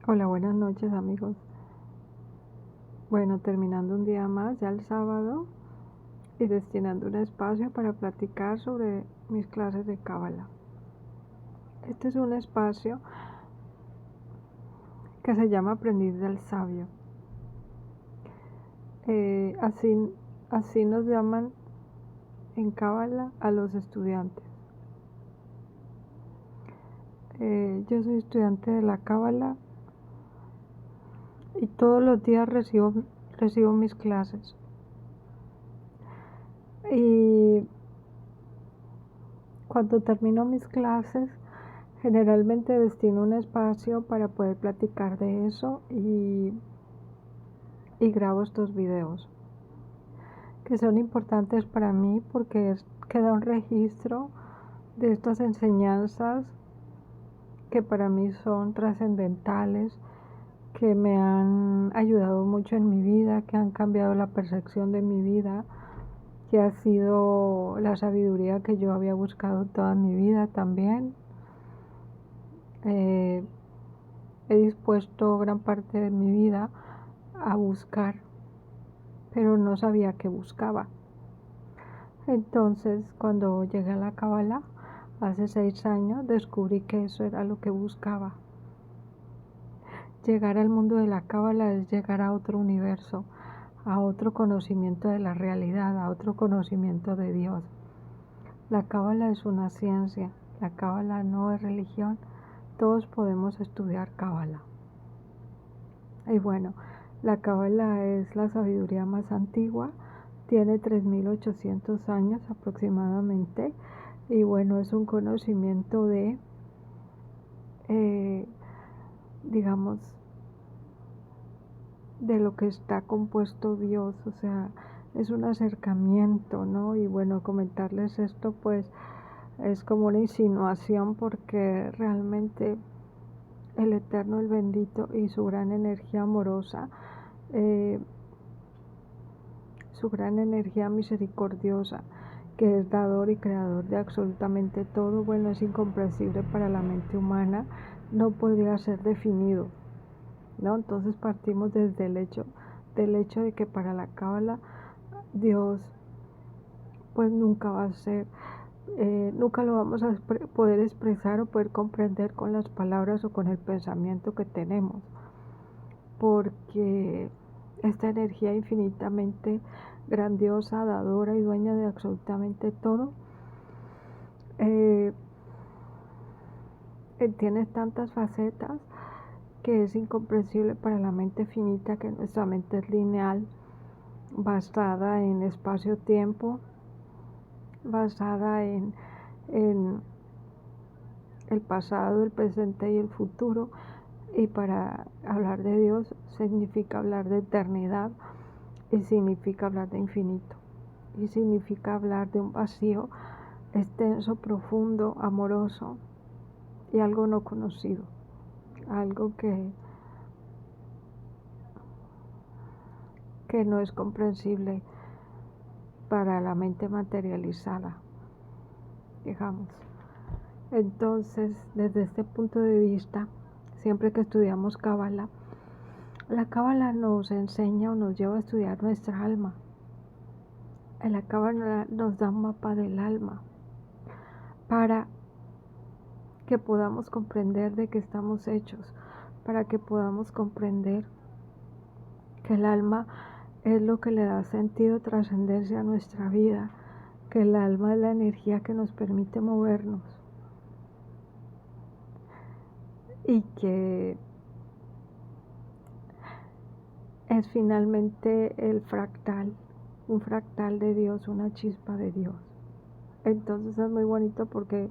Hola, buenas noches amigos. Bueno, terminando un día más, ya el sábado, y destinando un espacio para platicar sobre mis clases de Cábala. Este es un espacio que se llama Aprendiz del Sabio. Así nos llaman en Cábala a los estudiantes. Yo soy estudiante de la Cábala y todos los días recibo mis clases. Y cuando termino mis clases, generalmente destino un espacio para poder platicar de eso y grabo estos videos que son importantes para mí porque queda un registro de estas enseñanzas que para mí son trascendentales, que me han ayudado mucho en mi vida, que han cambiado la percepción de mi vida, que ha sido la sabiduría que yo había buscado toda mi vida también. He dispuesto gran parte de mi vida a buscar, pero no sabía qué buscaba. Entonces, cuando llegué a la Cábala, hace 6 años, descubrí que eso era lo que buscaba. Llegar al mundo de la Cábala es llegar a otro universo, a otro conocimiento de la realidad, a otro conocimiento de Dios. La Cábala es una ciencia, la Cábala no es religión, todos podemos estudiar Cábala. Y bueno, la Cábala es la sabiduría más antigua, tiene 3800 años aproximadamente, y bueno, es un conocimiento de, digamos, de lo que está compuesto Dios, o sea, es un acercamiento, ¿no? Y bueno, comentarles esto pues es como una insinuación porque realmente el Eterno, el Bendito y su gran energía amorosa, su gran energía misericordiosa, que es dador y creador de absolutamente todo, bueno, es incomprensible para la mente humana, no podría ser definido, ¿no? Entonces partimos desde del hecho de que para la Cábala Dios pues nunca va a ser, nunca lo vamos a poder expresar o poder comprender con las palabras o con el pensamiento que tenemos, porque esta energía infinitamente grandiosa, dadora y dueña de absolutamente todo, tiene tantas facetas que es incomprensible para la mente finita, que nuestra mente es lineal, basada en espacio-tiempo, basada en el pasado, el presente y el futuro. Y para hablar de Dios significa hablar de eternidad, y significa hablar de infinito, y significa hablar de un vacío extenso, profundo, amoroso y algo no conocido, algo que no es comprensible para la mente materializada, digamos. Entonces, desde este punto de vista, siempre que estudiamos Cábala, la Cábala nos enseña o nos lleva a estudiar nuestra alma. En la Cábala nos da un mapa del alma para que podamos comprender de qué estamos hechos, para que podamos comprender que el alma es lo que le da sentido, trascendencia a nuestra vida, que el alma es la energía que nos permite movernos y que es finalmente el fractal, un fractal de Dios, una chispa de Dios. Entonces es muy bonito porque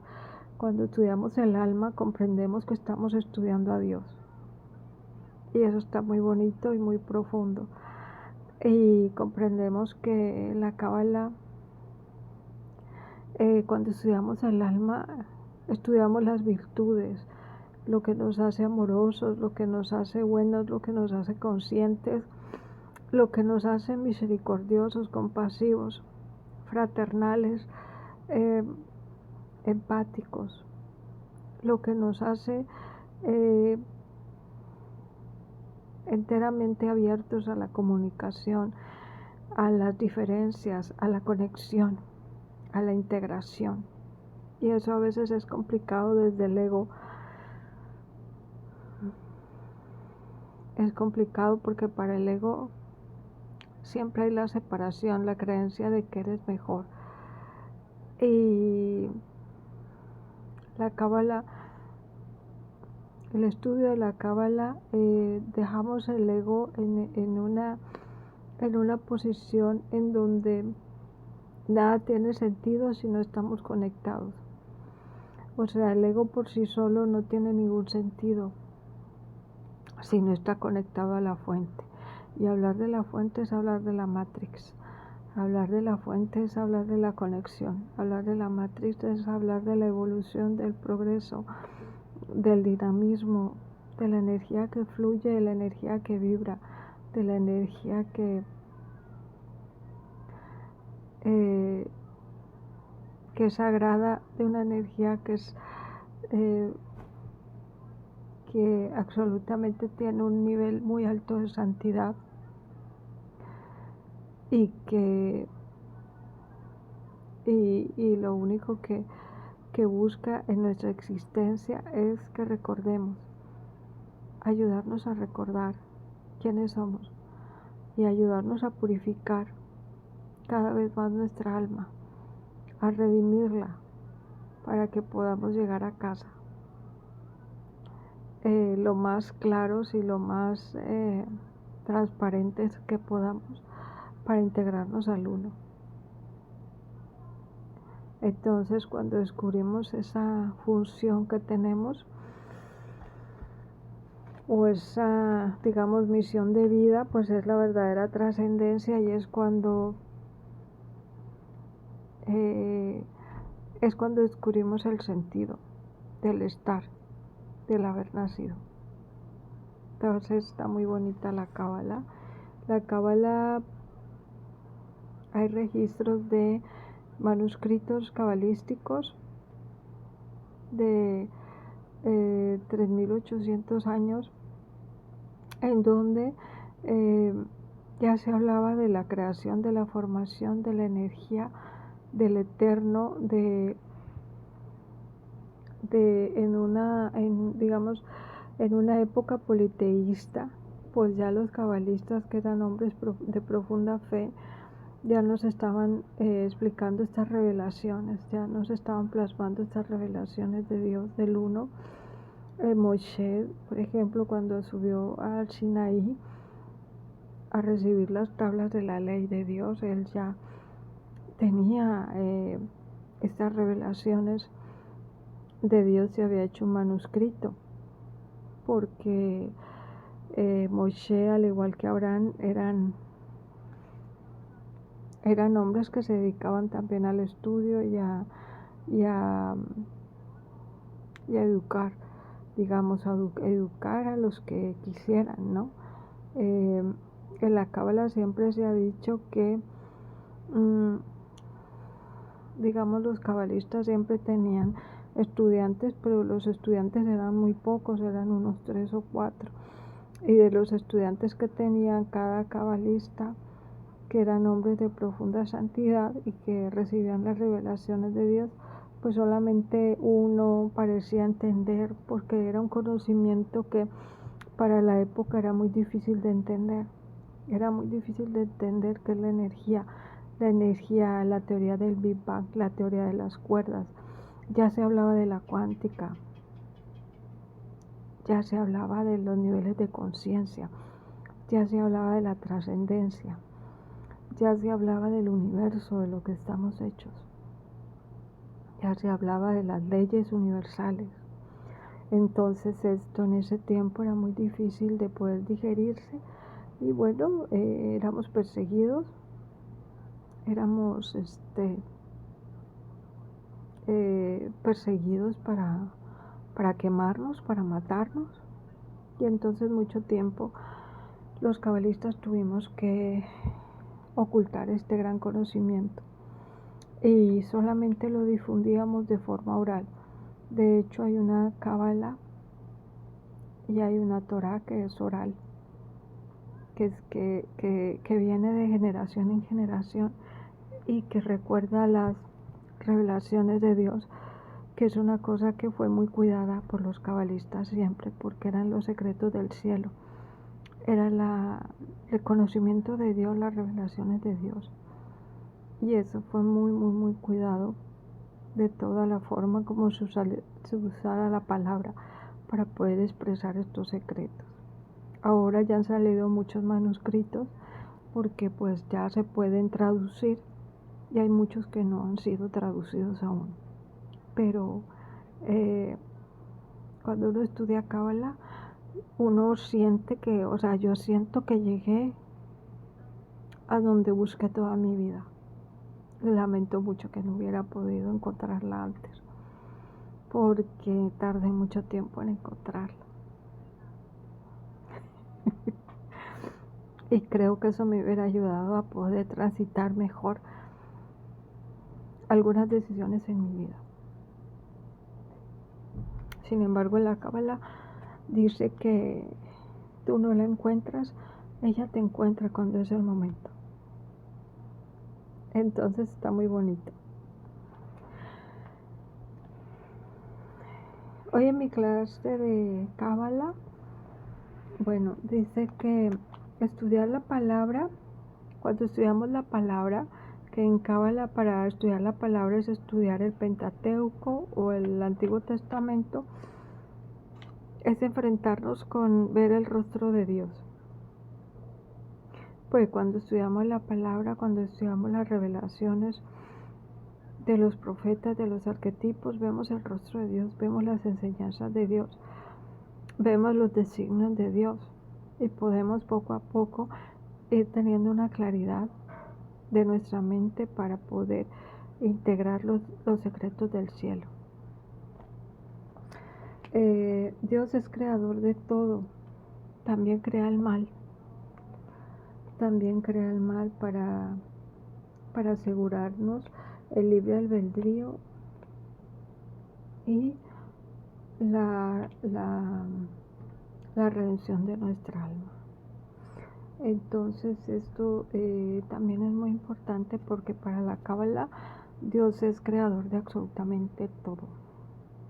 cuando estudiamos el alma comprendemos que estamos estudiando a Dios, y eso está muy bonito y muy profundo, y comprendemos que la Cábala, cuando estudiamos el alma, estudiamos las virtudes, lo que nos hace amorosos, lo que nos hace buenos, lo que nos hace conscientes, lo que nos hace misericordiosos, compasivos, fraternales, eh, empáticos, lo que nos hace enteramente abiertos a la comunicación, a las diferencias, a la conexión, a la integración. Y eso a veces es complicado desde el ego. Es complicado porque para el ego siempre hay la separación, la creencia de que eres mejor. Y la cábala, el estudio de la cábala, dejamos el ego en una posición en donde nada tiene sentido si no estamos conectados. O sea, el ego por sí solo no tiene ningún sentido si no está conectado a la fuente. Y hablar de la fuente es hablar de la Matrix. Hablar de la fuente es hablar de la conexión. Hablar de la Matrix es hablar de la evolución, del progreso, del dinamismo, de la energía que fluye, de la energía que vibra, de la energía que es sagrada, de una energía que absolutamente tiene un nivel muy alto de santidad y lo único que busca en nuestra existencia es que recordemos, ayudarnos a recordar quiénes somos y ayudarnos a purificar cada vez más nuestra alma, a redimirla para que podamos llegar a casa lo más claros y lo más transparentes que podamos para integrarnos al uno. Entonces, cuando descubrimos esa función que tenemos o esa, digamos, misión de vida, pues es la verdadera trascendencia y es cuando descubrimos el sentido del estar, del haber nacido. Entonces está muy bonita la cábala. La cábala, hay registros de manuscritos cabalísticos de 3.800 años en donde ya se hablaba de la creación, de la formación, de la energía, del eterno, digamos, en una época politeísta, pues ya los cabalistas, que eran hombres de profunda fe, ya nos estaban explicando estas revelaciones, ya nos estaban plasmando estas revelaciones de Dios, del uno. Moshe, por ejemplo, cuando subió al Sinaí a recibir las tablas de la ley de Dios, él ya tenía estas revelaciones de Dios, se había hecho un manuscrito, porque Moshe, al igual que Abraham, eran hombres que se dedicaban también al estudio y a educar, digamos, a educar a los que quisieran, ¿no? En la cábala siempre se ha dicho que, digamos, los cabalistas siempre tenían estudiantes, pero los estudiantes eran muy pocos, eran unos 3 o 4. Y de los estudiantes que tenían cada cabalista, que eran hombres de profunda santidad y que recibían las revelaciones de Dios, pues solamente uno parecía entender, porque era un conocimiento que para la época era muy difícil de entender. Era muy difícil de entender qué es la energía, la teoría del Big Bang, la teoría de las cuerdas. Ya se hablaba de la cuántica, ya se hablaba de los niveles de conciencia, ya se hablaba de la trascendencia, ya se hablaba del universo, de lo que estamos hechos, ya se hablaba de las leyes universales. Entonces esto en ese tiempo era muy difícil de poder digerirse y bueno, éramos perseguidos, éramos perseguidos para quemarnos, para matarnos, y entonces mucho tiempo los cabalistas tuvimos que ocultar este gran conocimiento y solamente lo difundíamos de forma oral. De hecho, hay una cábala y hay una Torá que es oral, que viene de generación en generación y que recuerda las revelaciones de Dios, que es una cosa que fue muy cuidada por los cabalistas siempre, porque eran los secretos del cielo, era el conocimiento de Dios, las revelaciones de Dios, y eso fue muy, muy, muy cuidado de toda la forma como se usara la palabra para poder expresar estos secretos. Ahora ya han salido muchos manuscritos porque pues ya se pueden traducir y hay muchos que no han sido traducidos aún. Pero cuando uno estudia Cábala, uno siente que, o sea, yo siento que llegué a donde busqué toda mi vida. Lamento mucho que no hubiera podido encontrarla antes, porque tardé mucho tiempo en encontrarla. Y creo que eso me hubiera ayudado a poder transitar mejor algunas decisiones en mi vida. Sin embargo, la Cábala dice que tú no la encuentras, ella te encuentra cuando es el momento. Entonces está muy bonito. Hoy en mi clase de Cábala, bueno, dice que estudiar la palabra, cuando estudiamos la palabra, que en Cábala para estudiar la palabra es estudiar el Pentateuco o el Antiguo Testamento, es enfrentarnos con ver el rostro de Dios. Pues cuando estudiamos la palabra, cuando estudiamos las revelaciones de los profetas, de los arquetipos, vemos el rostro de Dios, vemos las enseñanzas de Dios, vemos los designios de Dios y podemos poco a poco ir teniendo una claridad de nuestra mente para poder integrar los secretos del cielo. Dios es creador de todo, también crea el mal. También crea el mal para asegurarnos el libre albedrío y la redención de nuestra alma. Entonces esto también es muy importante porque para la Cábala Dios es creador de absolutamente todo.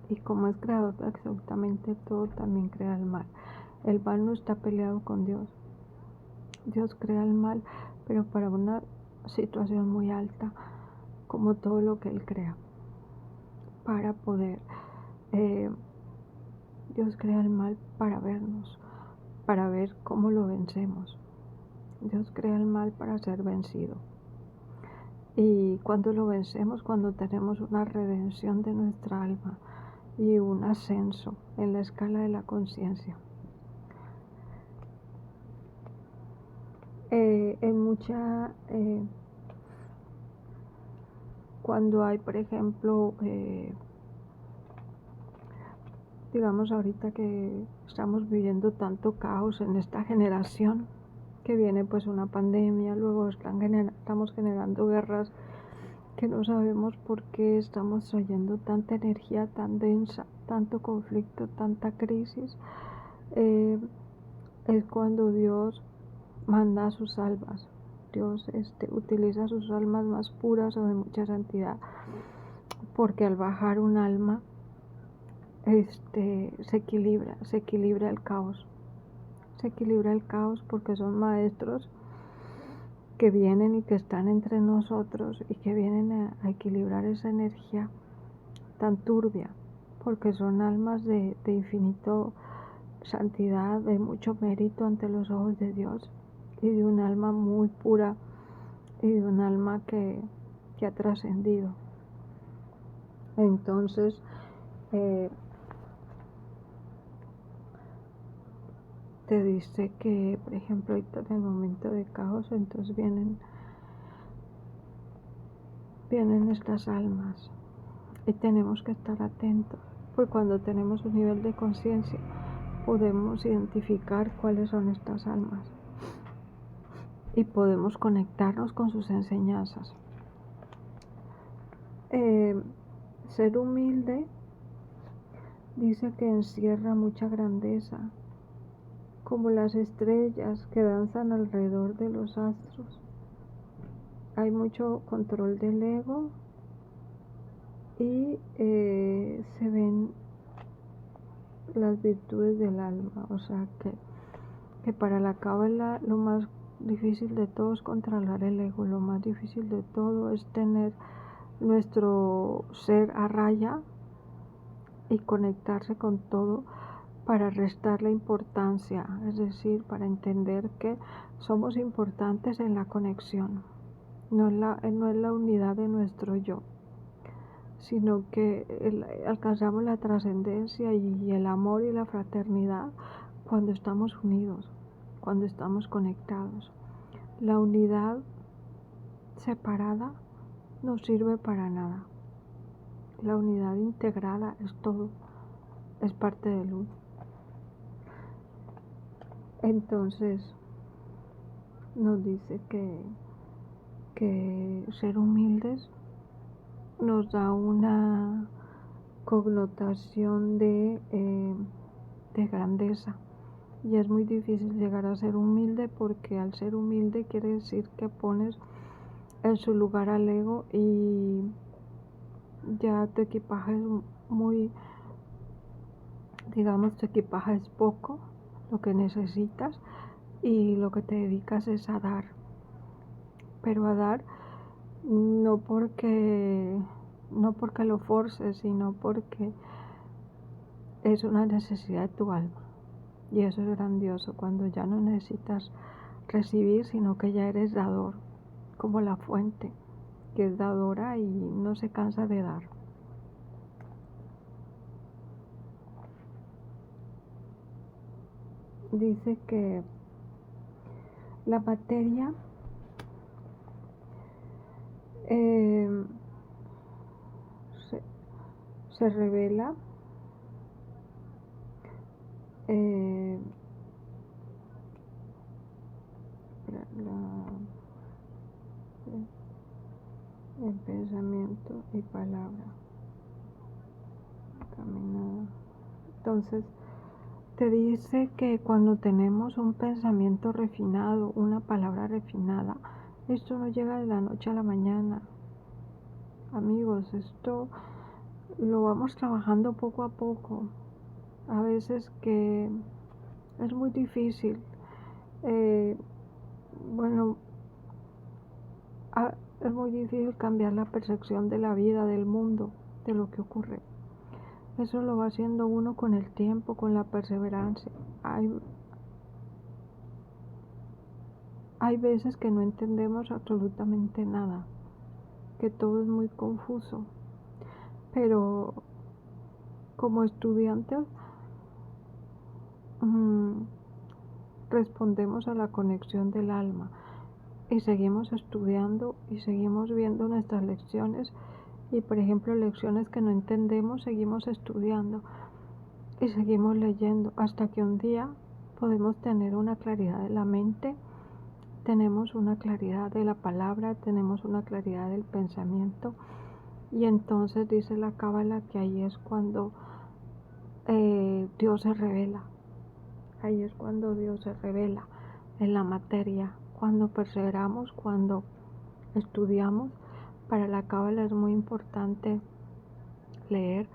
Y como es creador de absolutamente todo, también crea el mal. El mal no está peleado con Dios. Dios crea el mal, pero para una situación muy alta, como todo lo que Él crea, para poder, Dios crea el mal para vernos, para ver cómo lo vencemos. Dios crea el mal para ser vencido. Y cuando lo vencemos, cuando tenemos una redención de nuestra alma y un ascenso en la escala de la conciencia. Cuando hay, por ejemplo, digamos ahorita que estamos viviendo tanto caos en esta generación, que viene pues una pandemia, luego estamos generando guerras que no sabemos por qué estamos trayendo tanta energía tan densa, tanto conflicto, tanta crisis, es cuando Dios manda a sus almas. Dios utiliza sus almas más puras o de mucha santidad, porque al bajar un alma se equilibra el caos. Se equilibra el caos porque son maestros que vienen y que están entre nosotros y que vienen a equilibrar esa energía tan turbia, porque son almas de infinito santidad, de mucho mérito ante los ojos de Dios y de un alma muy pura y de un alma que ha trascendido. Entonces, te dice que, por ejemplo, ahorita en el momento de caos, entonces vienen estas almas y tenemos que estar atentos, porque cuando tenemos un nivel de conciencia podemos identificar cuáles son estas almas y podemos conectarnos con sus enseñanzas. Ser humilde dice que encierra mucha grandeza, como las estrellas que danzan alrededor de los astros. Hay mucho control del ego y se ven las virtudes del alma. O sea que para la Cábala lo más difícil de todo es controlar el ego. Lo más difícil de todo es tener nuestro ser a raya y conectarse con todo para restarle importancia, es decir, para entender que somos importantes en la conexión, no es la unidad de nuestro yo, sino que alcanzamos la trascendencia y el amor y la fraternidad cuando estamos unidos, cuando estamos conectados. La unidad separada no sirve para nada. La unidad integrada es todo, es parte del uno. Entonces nos dice que ser humildes nos da una connotación de grandeza, y es muy difícil llegar a ser humilde, porque al ser humilde quiere decir que pones en su lugar al ego y ya tu equipaje es muy, digamos, tu equipaje es poco, lo que necesitas, y lo que te dedicas es a dar, pero a dar no porque lo forces, sino porque es una necesidad de tu alma. Y eso es grandioso, cuando ya no necesitas recibir, sino que ya eres dador, como la fuente, que es dadora y no se cansa de dar. Dice que la materia se revela el pensamiento y palabra caminada. Entonces te dice que cuando tenemos un pensamiento refinado, una palabra refinada, esto no llega de la noche a la mañana, amigos. Esto lo vamos trabajando poco a poco. A veces que es muy difícil. Bueno, es muy difícil cambiar la percepción de la vida, del mundo, de lo que ocurre. Eso lo va haciendo uno con el tiempo, con la perseverancia. Hay veces que no entendemos absolutamente nada, que todo es muy confuso, pero como estudiantes respondemos a la conexión del alma y seguimos estudiando y seguimos viendo nuestras lecciones, y por ejemplo lecciones que no entendemos, seguimos estudiando y seguimos leyendo hasta que un día podemos tener una claridad de la mente, tenemos una claridad de la palabra, tenemos una claridad del pensamiento, y entonces dice la Cábala que ahí es cuando Dios se revela. Ahí es cuando Dios se revela en la materia, cuando perseveramos, cuando estudiamos. Para la Cábala es muy importante leer,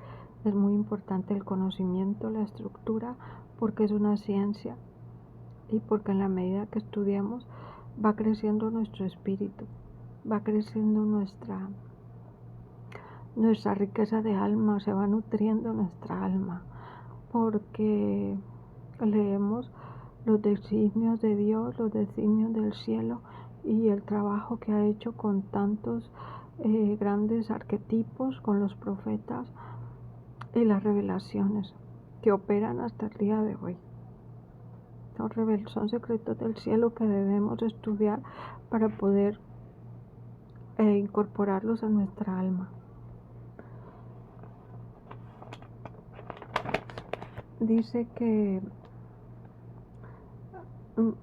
es muy importante el conocimiento, la estructura, porque es una ciencia, y porque en la medida que estudiamos va creciendo nuestro espíritu, va creciendo nuestra riqueza de alma, se va nutriendo nuestra alma, porque leemos los designios de Dios, los designios del cielo, y el trabajo que ha hecho con tantos grandes arquetipos, con los profetas y las revelaciones que operan hasta el día de hoy. Son secretos del cielo que debemos estudiar para poder incorporarlos a nuestra alma. Dice que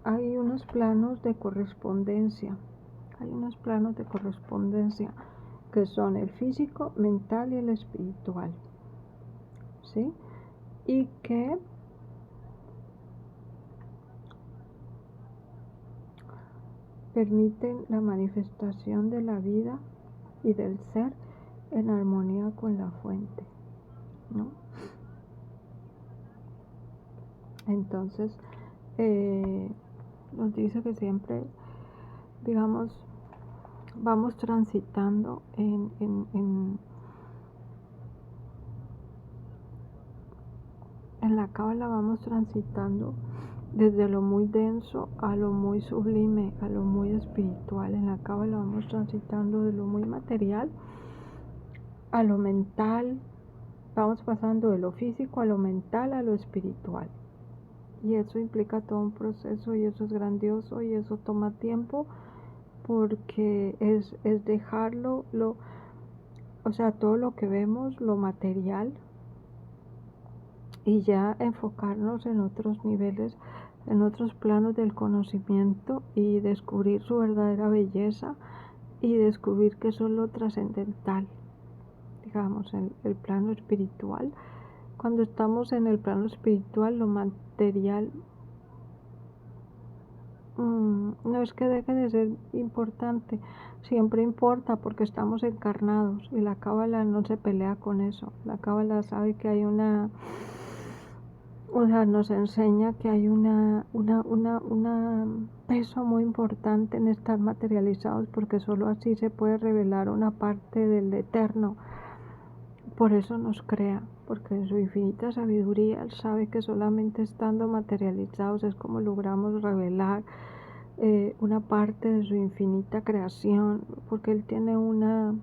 hay unos planos de correspondencia, que son el físico, mental y el espiritual, ¿sí? Y que permiten la manifestación de la vida y del ser en armonía con la fuente, ¿no? Entonces, nos dice que siempre, digamos, vamos transitando en la cábala, vamos transitando desde lo muy denso a lo muy sublime, a lo muy espiritual. En la cábala vamos transitando de lo muy material a lo mental, vamos pasando de lo físico a lo mental a lo espiritual. Y eso implica todo un proceso, y eso es grandioso, y eso toma tiempo, porque es dejarlo, o sea, todo lo que vemos, lo material, y ya enfocarnos en otros niveles, en otros planos del conocimiento, y descubrir su verdadera belleza, y descubrir que eso es lo trascendental, digamos, el plano espiritual. Cuando estamos en el plano espiritual, lo material no es que deje de ser importante, siempre importa porque estamos encarnados, y la cábala no se pelea con eso. La cábala sabe que hay nos enseña que hay una peso muy importante en estar materializados, porque solo así se puede revelar una parte del eterno. Por eso nos crea, porque en su infinita sabiduría Él sabe que solamente estando materializados es como logramos revelar una parte de su infinita creación, porque Él tiene una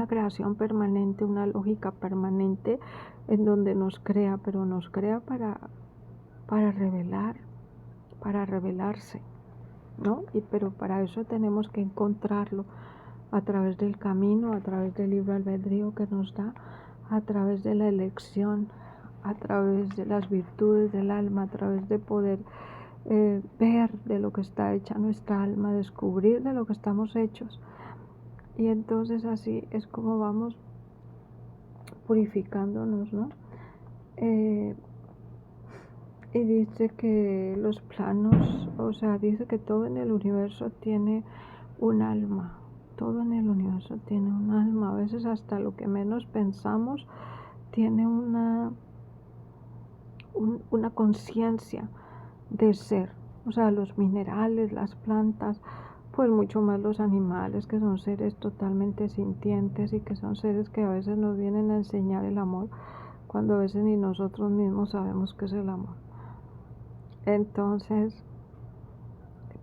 creación permanente, una lógica permanente en donde nos crea, pero nos crea para revelar, para revelarse, ¿no? Pero para eso tenemos que encontrarlo a través del camino, a través del libre albedrío que nos da, a través de la elección, a través de las virtudes del alma, a través de poder ver de lo que está hecha nuestra alma, descubrir de lo que estamos hechos. Y entonces así es como vamos purificándonos, ¿no? Y dice que los planos, o sea, dice que todo en el universo tiene un alma. Todo en el universo tiene un alma. A veces hasta lo que menos pensamos tiene una conciencia de ser. O sea, los minerales, las plantas, pues mucho más los animales, que son seres totalmente sintientes, y que son seres que a veces nos vienen a enseñar el amor, cuando a veces ni nosotros mismos sabemos qué es el amor. Entonces,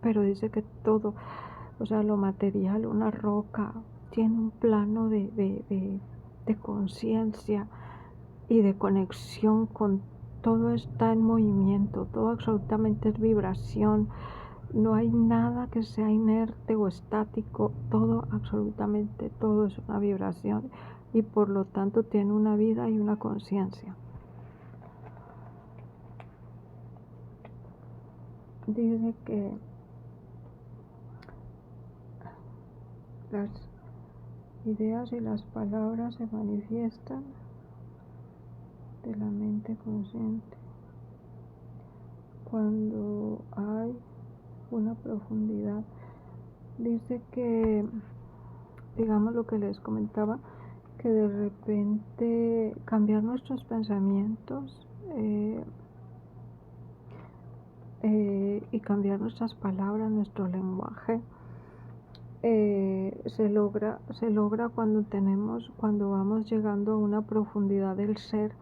pero dice que todo, o sea, lo material, una roca, tiene un plano de conciencia y de conexión con todo. Está en movimiento, todo absolutamente es vibración, no hay nada que sea inerte o estático, todo, absolutamente todo es una vibración, y por lo tanto tiene una vida y una conciencia. Dice que las ideas y las palabras se manifiestan de la mente consciente cuando hay una profundidad. Dice que, digamos lo que les comentaba, que de repente cambiar nuestros pensamientos y cambiar nuestras palabras, nuestro lenguaje, se logra cuando vamos llegando a una profundidad del ser,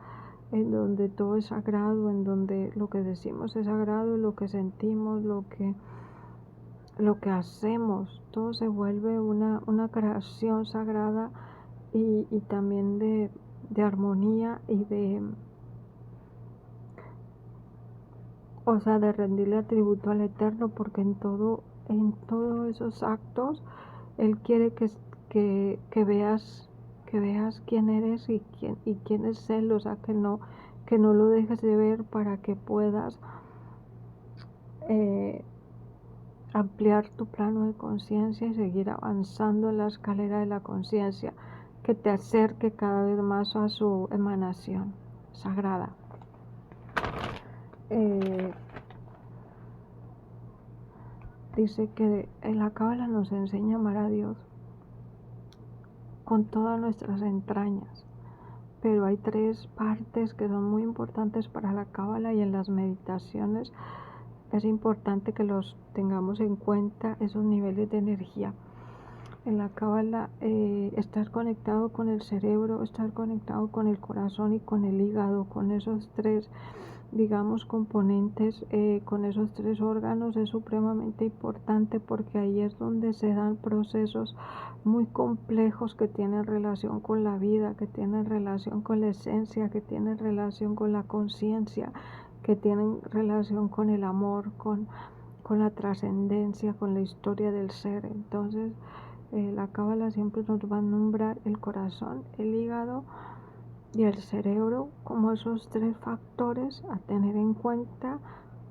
en donde todo es sagrado, en donde lo que decimos es sagrado, lo que sentimos, lo que hacemos, todo se vuelve una creación sagrada, y también de armonía, y de rendirle tributo al Eterno, porque en todos esos actos Él quiere que veas quién eres y quién es Él. O sea, que no lo dejes de ver, para que puedas ampliar tu plano de conciencia y seguir avanzando en la escalera de la conciencia, que te acerque cada vez más a su emanación sagrada. dice que la Cábala nos enseña a amar a Dios con todas nuestras entrañas, pero hay 3 partes que son muy importantes para la Cábala y en las meditaciones es importante que los tengamos en cuenta, esos niveles de energía. En la Cábala, estar conectado con el cerebro, estar conectado con el corazón y con el hígado, con esos 3, digamos, componentes, con esos 3 órganos es supremamente importante, porque ahí es donde se dan procesos muy complejos que tienen relación con la vida, que tienen relación con la esencia, que tienen relación con la conciencia, que tienen relación con el amor, con la trascendencia, con la historia del ser. Entonces, la Cábala siempre nos va a nombrar el corazón, el hígado y el cerebro como esos 3 factores a tener en cuenta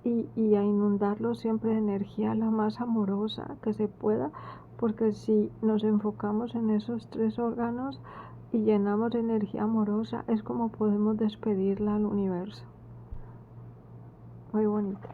y a inundarlos siempre de energía la más amorosa que se pueda, porque si nos enfocamos en esos 3 órganos y llenamos de energía amorosa, es como podemos despedirla al universo. Muy bonito.